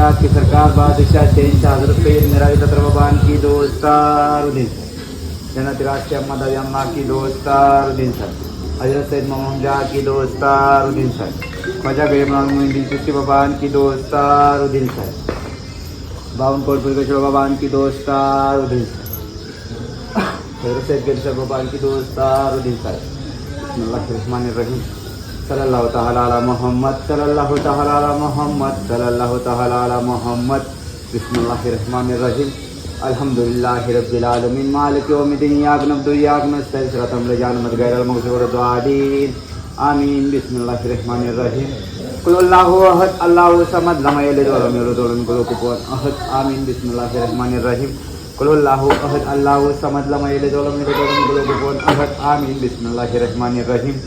गुजरात की सरकार बादशाह शहनशाह हजरत सैयद मिराज तत्रबान की दोस्तारुद्दीन जन्नत राष्ट्रीय अम्मा दादी अम्मा की दोस्तारुद्दीन सर हजरत सैयद मोहम्मद जहाँ की दोस्तारुद्दीन सर ख्वाजा गरीब नवाजुद्दीन चिश्ती बाबान की दोस्तारुद्दीन सर बावन कोट पुलकेश्वर बाबान की दोस्तारुद्दीन सर हजरत सैयद गिरसर बाबान की दोस्तारुद्दीन सर बिस्मिल्लाहिर्रहमानिर्रहीम सल्लल्लाहु तआला अला मोहम्मद सल्लल्लाहु तआला अला मोहम्मद सल्लल्लाहु तआला अला मोहम्मद बिस्मिल्लाहिर्रहमानिर्रहीम अल्हम्दुलिल्लाहि रब्बिल आलमीन मालिकि यौमिद्दीन इय्याका नअबुदु व इय्याका नस्तईन सिरातल लज़ीना गैरिल मग़ज़ूबि अलैहिम आमीन बिस्मिल्लाहिर्रहमानिर्रहीम कुल हुवल्लाहु अहद अल्लाहु समद लम यलिद व लम यूलद व लम यकुल lahu कुफुवन अहद आमीन बिस्मिल्लाहिर्रहमानिर्रहीम कुल हुवल्लाहु अहद अल्लाहु समद लम यलिद व लम यूलद व लम यकुल lahu कुफुवन अहद आमीन बिस्मिल्लाहिर्रहमानिर्रहीम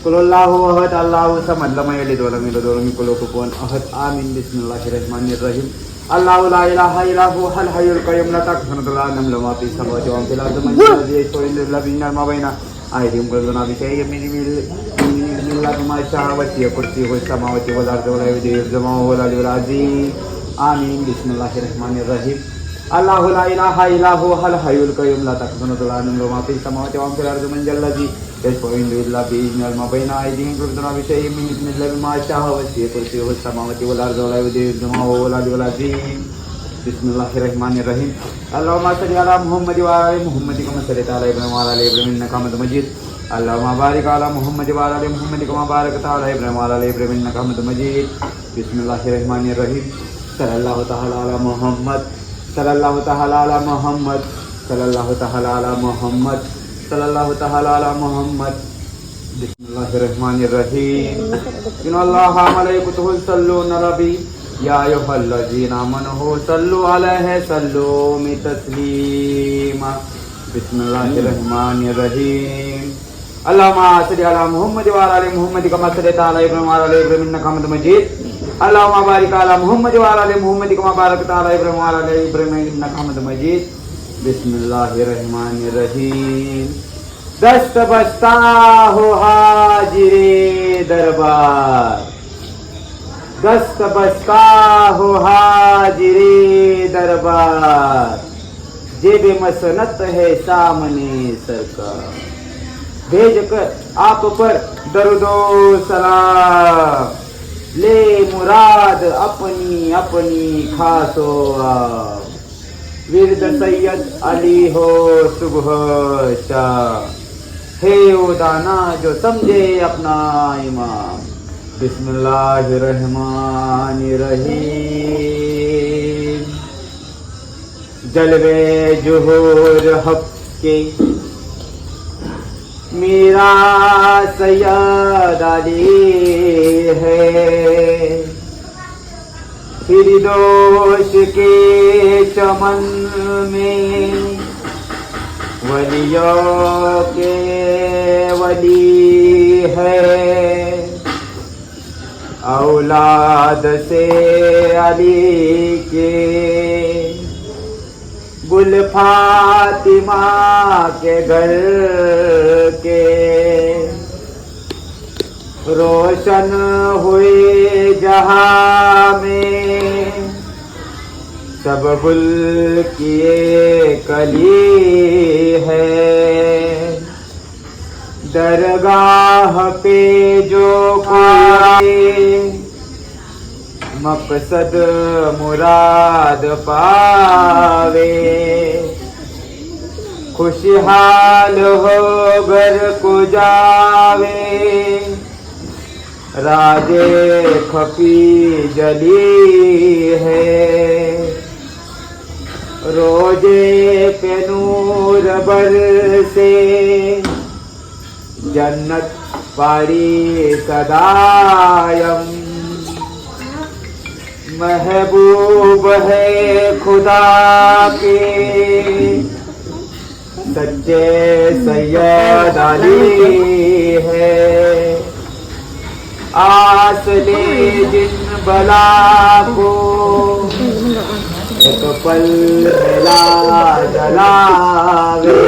कुल हुवल्लाहु अहद अल्लाहु समद लम यलिद व लम यूलद व लम यकुल lahu कुफुवन अहद आमीन बिस्मिल्लाहिर्रहमानिर्रहीम अल्लाहु ला इलाहा इल्ला हुवल हय्युल क़य्यूम ला तअखुज़ुहु सनतुन व ला नौम लहु मा फ़ीस समावाति व मा फ़िल अर्ज़ि मन ज़ा यशफ़अउ इल्ला मा बैना अयदीहिम कुल्लुना बिशैइन मिन इल्ला मा शाअ वसिअ कुर्सियुहु समावाति वल अर्ज़ व ला यऊदुहु हिफ़्ज़ुहुमा व हुवल अलिय्युल अज़ीम आमीन बिस्मिल्लाहिर्रहमानिर्रहीम अल्लाहु ला इलाहा इल्ला हुवल हय्युल क़य्यूम ला तअखुज़ुहु सनतुन व ला नौम लहु मा फ़ीस समावाति व मा फ़िल अर्ज़ि मन ज़ा यशफ़अउ इल्ला बिइज़्निहि मा बैना अयदीहिम कुल्लुना बिशैइन मिन इल्ला मा शाअ वसिअ कुर्सियुहु समावाति वल अर्ज़ व ला यऊदुहु हिफ़्ज़ुहुमा व हुवल अलिय्युल अज़ीम बिस्मिल्लाहिर्रहमानिर्रहीम अल्लाहुम्मा सल्लि अला मुहम्मद व अला आलि मुहम्मद कमा सल्लैता अला इब्राहीम व अला आलि इब्राहीम इन्नका हमीदुम मजीद अल्लाहुम्मा बारिक अला मुहम्मद व अला आलि मुहम्मद कमा बारकता अला इब्राहीम व अला आलि इब्राहीम इन्नका हमीदुम मजीद बिस्मिल्लाहिर्रहमानिर्रहीम सल्लल्लाहु तआला अला मुहम्मद सल्लल्लाहु तआला अला मुहम्मद सल्लल्लाहु तआला अला मुहम्मद सल्लल्लाहु तआला अला मुहम्मद बिस्मिल्लाहिर्रहमानिर्रहीम इन्नल्लाहा व मलाइकतुहु युसल्लूना अला नबी या अय्युहल्लज़ीना आमनू सल्लु अलैहि सल्लु तस्लीमा बिस्मिल्लाहिर्रहमानिर्रहीम अल्लाहुम्मा सल्लि अला मुहम्मद व अला आलि मुहम्मद कमा सल्लैता अला इब्राहीम व अला आलि इब्राहीम इन्नका हमीदुम मजीद अल्लाहुम्मा बारिक अला मुहम्मद व अला आलि मुहम्मद कमा बारकता अला इब्राहीम व अला आलि इब्राहीम इन्नका हमीदुम मजीद बिस्मिल्लाहिर्रहमानिर्रहीम दस्त बस्ता हो हाजिरे दरबार दस्त बस्ता हो हाजिरे दरबार जेब मसनत है सामने सरकार भेज कर आप पर दरुदो सलाम ले मुराद अपनी अपनी खासो आप विरद सैयद अली हो सुबह शाह हे ओ दाना जो समझे अपना इमाम बिस्मिल्लाहिर्रहमानिर्रहीम जलवे जुहूर हक के मेरा सैयद अली है फिरदौस के चमन में वलियों के वली है औलाद से अली के गुल फातिमा के घर के रोशन हुए जहां में सब गुल किए कली है दरगाह पे जो कोई मकसद मुराद पावे खुशहाल हो घर को जावे राजे खफी जली है रोजे पे नूर बरसे जन्नत पारी सदायम महबूब है खुदा के सच्चे सैयद अली है आस ले जिन बला को एक पल मिला जलावे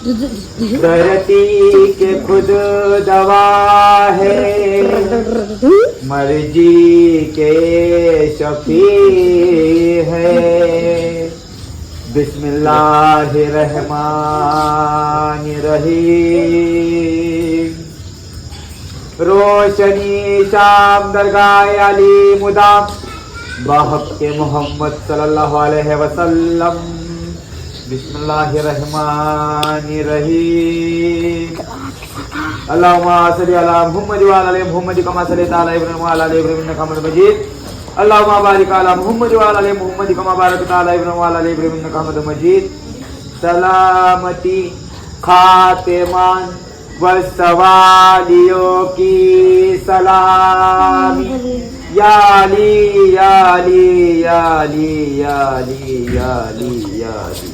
धरती के खुद दवा है, मर्जी के शफी है। बिस्मिल्लाहिर्रहमानिर्रहीम। रोशनी शाम दरगाह अली मुदाम बाहक़ मोहम्मद सल्लल्लाहु अलैहि वसल्लम। बिस्मिल्लाहिर्रहमानिर्रहीम। अल्लाहुम्मा सल्लि अला मुहम्मद व अला आलि मुहम्मद कमा सल्लैता अला इब्राहीम व अला आलि इब्राहीम इन्नका हमीदुम मजीद। अल्लाहुम्मा बारिक अला मुहम्मद व अला आलि मुहम्मद कमा बारकता अला इब्राहीम व अला आलि इब्राहीम इन्नका हमीदुम मजीद। सलामती खातिमान व सवालियों की सलामी या अली या अली या अली या अली या अली या अली।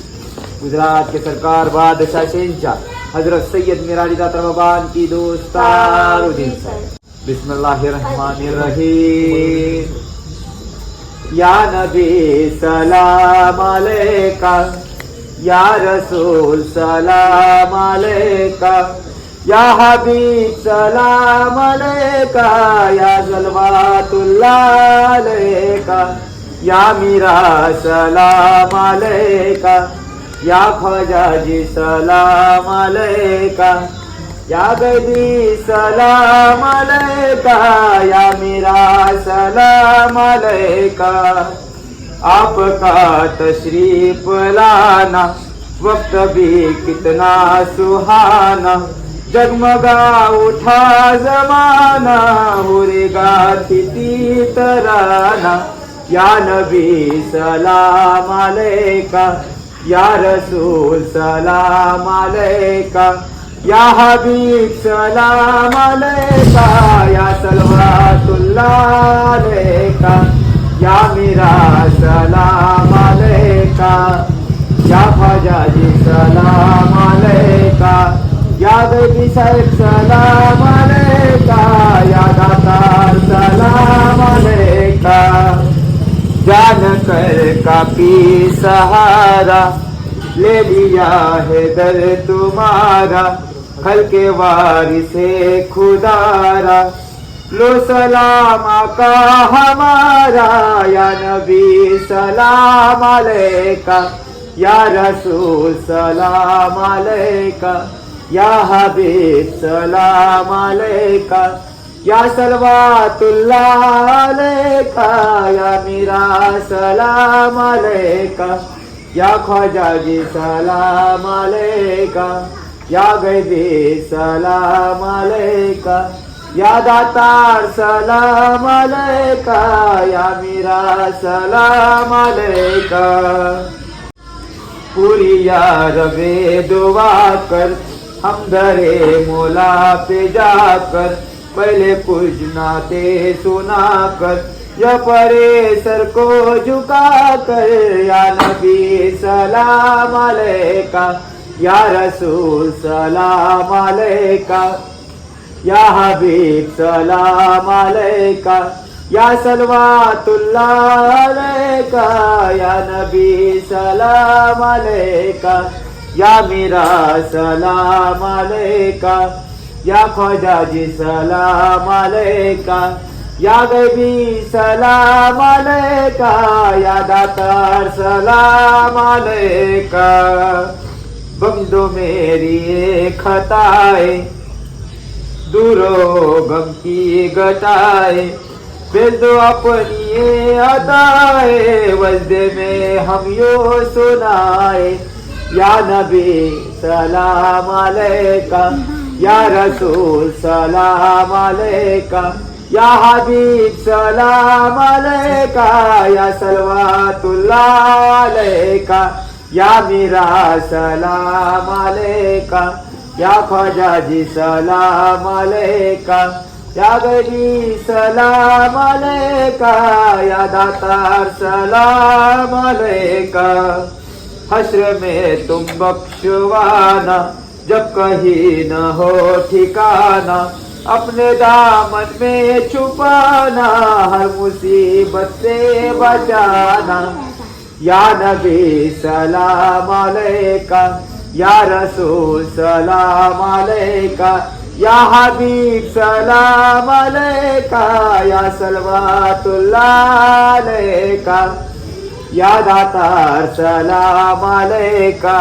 गुजरात के सरकार बादशाह शहंशाह हजरत सैयद मिराजी दाता बाबान की दोस्तारुद्दीन साहब। बिस्मिल्लाहिर्रहमानिर्रहीम। या नबी सलाम अलैका, या रसूल सलाम अलैका, या हबीब सलाम अलैका, या सलवातुल्लाह अलैका, या मीरा सलाम अलैका, या ख्वाजा जी सलाम अलैका, या गैबी सलाम अलैका, या मीरा सलाम अलैका। आपका तशरीफ लाना वक्त भी कितना सुहाना, जगमगा उठा जमाना, उड़ेगा थी तराना। या नबी सलाम अलैका, या रसूल सलाम अलैका, या हबीब सलाम अलैका, या सलवातुल्लाह अलैका, या मीरा सलाम अलैका, या ख्वाजा जी सलाम अलैका, या गैबी साहिब सलाम अलैका, या दातार सलाम अलैका। जान कर काफी सहारा ले लिया है दर तुम्हारा, खल के वारिसे खुदारा लो सलाम आका हमारा। या नबी सलाम अलैका, या रसूल सलाम अलैका, या हबीब सलाम अलैका, या सलवातुल्लाह अलैका, या मीरा सलाम अलैका, या ख्वाजा जी सलाम अलैका, या गैबी सलाम अलैका, या दातार सलाम अलैका, या मीरा सलाम अलैका। पूरी या रबे दुआ कर हम दरे मौला पे जाकर, पहले कुछ नाते सुना कर या परे सर को झुका कर। या नबी सलाम अलैका, या रसूल सलाम अलैका, या हबीब सलाम अलैका, या सलवातुल्लाह अलैका, या नबी सलाम अलैका, या मीरा सलाम अलैका, या ख्वाजा जी सलाम अलैका, या गैबी सलाम अलैका, या दातार सलाम अलैका। बंदो मेरी एक खताए, दूरो गम की घटाए, भेज दो अपनी ये अदाए, वजदे में हम यो सुनाए। या नबी सलाम अलैका, या रसूल सलाम अलैका, या हबीब सलाम अलैका, या सलवातुल्लाह अलैका, या मीरा सलाम अलैका, या ख्वाजा जी सलाम अलैका, या गैबी सलाम अलैका, या दातार सलाम अलैका। हश्र में तुम बख्शवाना जब कहीं न हो ठिकाना, अपने दामन में छुपाना, हर मुसीबत से बचाना। या नबी सलाम अलैका, या रसूल सलाम अलैका, या हबीब सलाम अलैका, या सलवातुल्लाह अलैका, या दातार सलाम अलैका,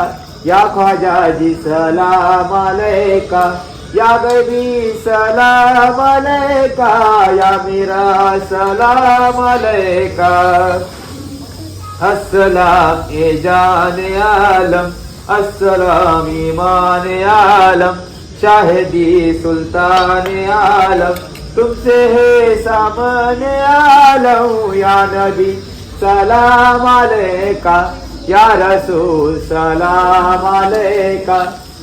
या ख्वाजाजी सलाम अलैका, या गैबी सलाम अलैका, या मीरा सलाम अलैका। अस्सलाम ए जाने आलम, अस्सलाम ईमान आलम, शाहिदी सुल्तान आलम, तुमसे है सामने आलम। या नबी सलाम अलैका, या रसूल सलाम अलैका,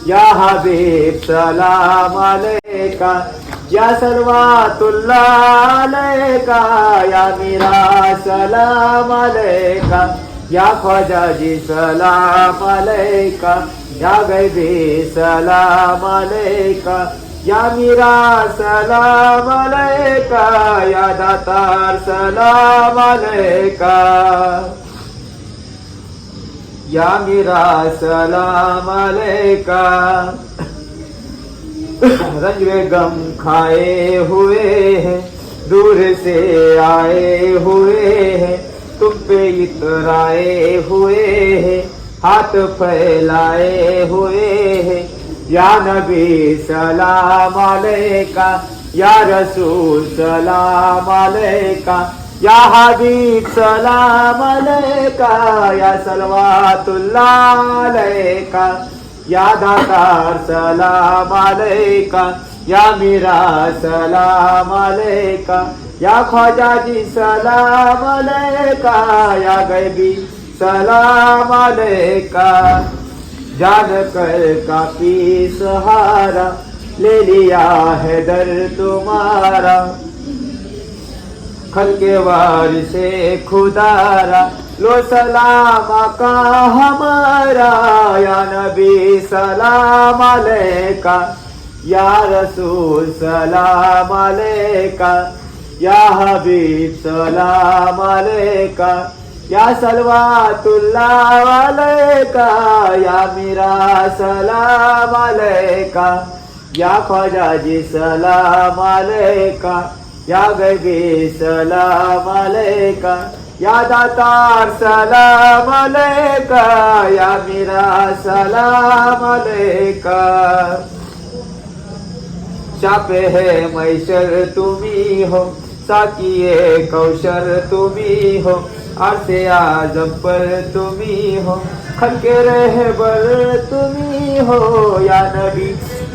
या हबीब सलाम अलैका, या सलवातुल्लाह अलैका, या मीरा सलाम अलैका, या ख्वाजाजी सलाम अलैका, या गैबी सलाम अलैका, या मीरा सलाम अलैका, या दातार सलाम अलैका, या मीरा सलाम अलैका। रंजवे गम खाए हुए हैं, दूर से आए हुए हैं, तुम पे इतराए हुए हैं, हाथ फैलाए हुए हैं। या नबी सलाम अलैका, या रसूल सलाम अलैका, या हबीब सलाम अलैका, या सलवातुल्लाह अलैका, या दातार सलाम अलैका, या मीरा सलाम अलैका, या ख्वाजाजी सलाम अलैका, या गैबी सलाम अलैका। जान कर काफी सहारा, ले लिया है दर तुम्हारा, खल के वार से खुदारा, लो सलाम आका हमारा। या नबी सलाम अलैका, या रसूल सलाम अलैका, या हबीब सलाम अलैका, या सलवातुल्लाह अलैका, या मीरा सलाम अलैका, या ख्वाजाजी सलाम अलैका, या गैबी सलाम अलैका, या दातार सलाम अलैका, या मीरा सलाम अलैका। शापे है मैशर तुम्ही हो, साकिए कौशर तुम्ही हो, आरसे आजम पर तुम्ही हो, खलके रहबर तुम्ही हो। या नबी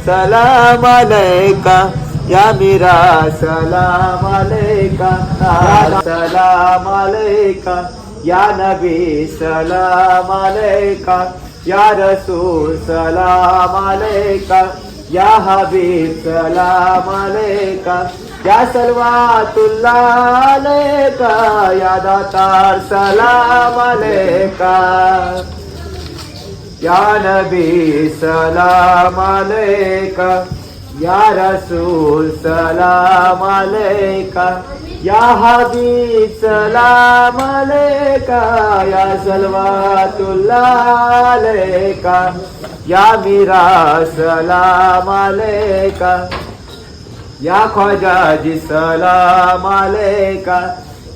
सलाम अलैका, या मीरा सलाम अलैका, या सलाम अलैका, या नबी सलाम अलैका, या रसूल सलाम अलैका, या हबीब सलाम अलैका, या सलवातुल्लाह अलैका, या दातार सलाम अलैका, या नबी सलाम अलैका, या रसूल सलाम अलैका, या हबीब सलाम अलैका, या सलवातुल्लाह अलैका, या मीरा सलाम अलैका, या ख्वाजाजी सलाम अलैका,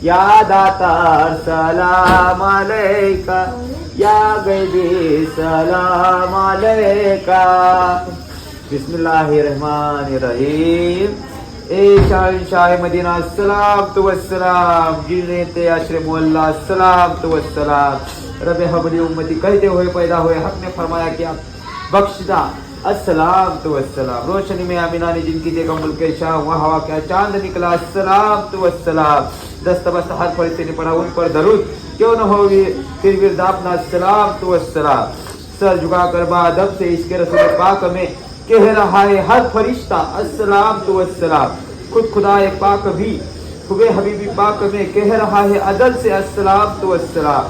या दातार सलाम अलैका, या गैबी सलाम अलैका। बिस्मिल्लाहिर्रहमानिर्रहीम। ए शाह मदीना सलाम तो वस्सलाम, जिन्हें ते आश्रय मोहल्ला सलाम तो वस्सलाम। रब हबली उम्मती कहते हुए पैदा हुए हक ने फरमाया कि आप बख्शदा अस्सलाम तो वस्सलाम। रोशनी में आमिना ने जिनकी देखा मुल्क शाह, वहाँ हवा क्या चांद निकला अस्सलाम तो वस्सलाम। दस्तबस्त हर फरिश्ते ने पढ़ा उन पर दरूद, क्यों न हो फिर विरद अपना अस्सलाम तो वस्सलाम। सर झुका कर बादब से इसके रसूल पाक में कह रहा है हर फरिश्ता अस्सलाम तो वस्सलाम। खुद खुदाए पाक भी खुबे हबीबी पाक में कह रहा है अदल से अस्सलाम तो वस्सलाम।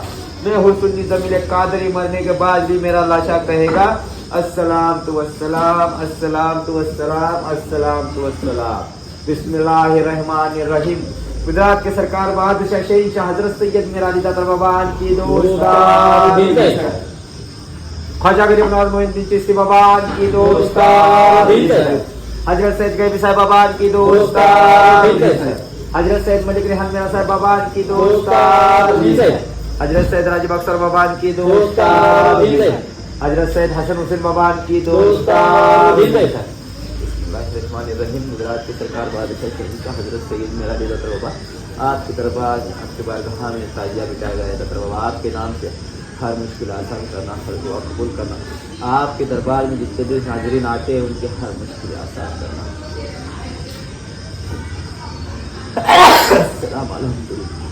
मैं हूँ सुन्नी ज़मील कादरी, मरने के बाद भी मेरा लाशा कहेगा अस्सलाम तो वस्सलाम, अस्सलाम तो वस्सलाम, अस्सलाम तो वस्सलाम। बिस्मिल्लाहिर्रहमानिर्रहीम। गुजरात के सरकार बादशाह शहीनशाह हजरत सैयद मीरा अली दाता बाबा की दोस्त ख्वाजा गरीब नवाज मोइनुद्दीन चिश्ती बाबा की दोस्तार हजरत सैयद गैबी साहब बाबा की दोस्तार हजरत सैयद मलिक रेहान मेरा साहब बाबा की दोस्तार हजरत सैयद राजीव अख्तर बाबा की दोस्तार हजरत सैयद हसन हुसैन बाबा की दोस्तार रहीम गुजरात की सरकार बादशाह शहीद का हजरत सैयद मेरा दतर बाबा आपकी तरफ आपके बारगाह में ताजिया बिठाया गया दतर बाबा आपके नाम से हर मुश्किल आसान करना, हर दुआ कबूल करना, आपके दरबार में जितने भी नाजरीन आते हैं उनके हर मुश्किल आसान करना। सलाम अलैकुम।